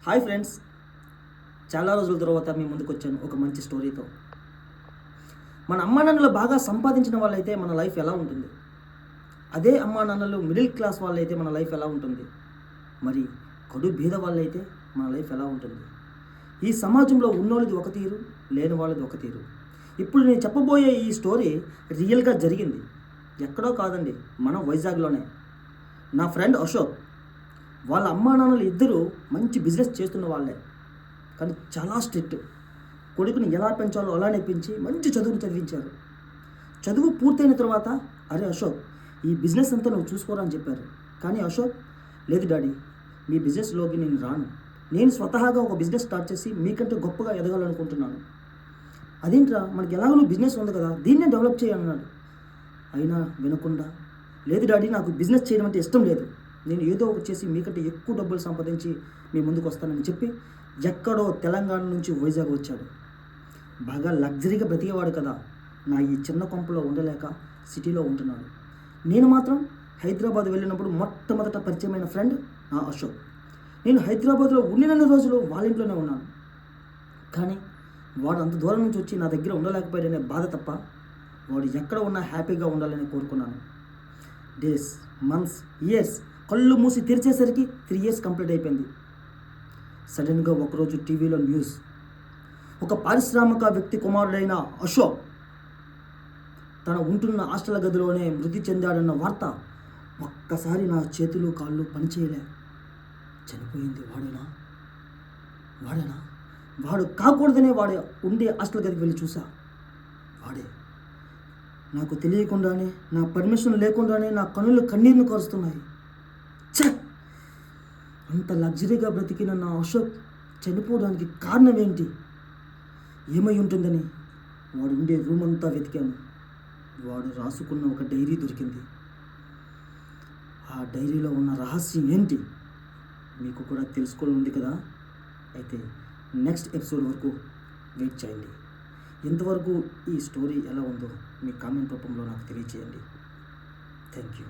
Hi friends, చాలా రోజుల తర్వాత మీ ముందుకు వచ్చాను ఒక మంచి స్టోరీతో. మన అమ్మా నాన్నలు బాగా సంపాదించిన వాళ్ళైతే మన లైఫ్ ఎలా ఉంటుంది? అదే అమ్మా నాన్నలు మిడిల్ క్లాస్ వాళ్ళైతే మన లైఫ్ ఎలా ఉంటుంది? మరి కడు బీద వాళ్ళైతే మన లైఫ్ ఎలా ఉంటుంది? ఈ సమాజంలో ఉన్నోళ్ళది ఒక తీరు, లేని వాళ్ళది ఒక తీరు. ఇప్పుడు నేను చెప్పబోయే ఈ స్టోరీ రియల్గా జరిగింది. ఎక్కడో కాదండి, మన వైజాగ్లోనే. నా ఫ్రెండ్ అశోక్ వాళ్ళ అమ్మా నాన్నలు ఇద్దరు మంచి బిజినెస్ చేస్తున్న వాళ్ళే, కానీ చాలా స్ట్రిక్ట్. కొడుకుని ఎలా పెంచాలో అలానే పెంచి మంచి చదువును చదివించారు. చదువు పూర్తయిన తర్వాత, అరే అశోక్, ఈ బిజినెస్ అంతా నువ్వు చూసుకోరా అని చెప్పారు. కానీ అశోక్, లేదు డాడీ, మీ బిజినెస్లోకి నేను రాను. నేను స్వతహాగా ఒక బిజినెస్ స్టార్ట్ చేసి మీకంటే గొప్పగా ఎదగాలనుకుంటున్నాను. అదేంట్రా, మనకి ఎలాగో నువ్వు బిజినెస్ ఉంది కదా, దీన్నే డెవలప్ చేయన్నాడు. అయినా వినకుండా, లేదు డాడీ, నాకు బిజినెస్ చేయడం అంటే ఇష్టం లేదు. నేను ఏదో ఒకటి చేసి మీకంటే ఎక్కువ డబ్బులు సంపాదించి మీ ముందుకు వస్తానని చెప్పి ఎక్కడో తెలంగాణ నుంచి వైజాగ్ వచ్చాడు. బాగా లగ్జరీగా బ్రతికేవాడు కదా. నా ఈ చిన్న కొంపలో ఉండలేక సిటీలో ఉంటున్నాడు. నేను మాత్రం హైదరాబాద్ వెళ్ళినప్పుడు మొట్టమొదట పరిచయమైన ఫ్రెండ్ నా అశోక్. నేను హైదరాబాద్లో ఉండినన్ని రోజులు వాళ్ళ ఇంట్లోనే ఉన్నాను. కానీ వాడు అంత దూరం నుంచి వచ్చి నా దగ్గర ఉండలేకపోయాడనే బాధ తప్ప వాడు ఎక్కడ ఉన్నా హ్యాపీగా ఉండాలని కోరుకున్నాను. డేస్, మంత్స్, ఇయర్స్ కళ్ళు మూసి తెరిచేసరికి 3 years కంప్లీట్ అయిపోయింది. సడన్గా ఒకరోజు టీవీలో న్యూస్, ఒక పారిశ్రామిక వ్యక్తి కుమారుడైన అశోక్ తన ఉంటున్న హాస్టల్ గదిలోనే మృతి చెందాడన్న వార్త ఒక్కసారి నా చేతులు కాళ్ళు పనిచేయలే. చనిపోయింది వాడేనా? వాడు కాకూడదనే వాడే ఉండే హాస్టల్ గదికి వెళ్ళి చూసా. వాడే. నాకు తెలియకుండానే, నా పర్మిషన్ లేకుండానే నా కన్నులు కన్నీరును కరుస్తున్నాయి. అంత లగ్జరీగా బ్రతికిన నా అశోక్ చనిపోవడానికి కారణం ఏంటి? ఏమై ఉంటుందని వాడు ఉండే రూమ్ అంతా వెతికాను. వాడు రాసుకున్న ఒక డైరీ దొరికింది. ఆ డైరీలో ఉన్న రహస్యం ఏంటి మీకు కూడా తెలుసుకోవాలని ఉంది కదా. అయితే నెక్స్ట్ ఎపిసోడ్ వరకు వెయిట్ చేయండి. ఇంతవరకు ఈ స్టోరీ ఎలా ఉందో మీ కామెంట్ రూపంలో నాకు తెలియచేయండి. Thank you.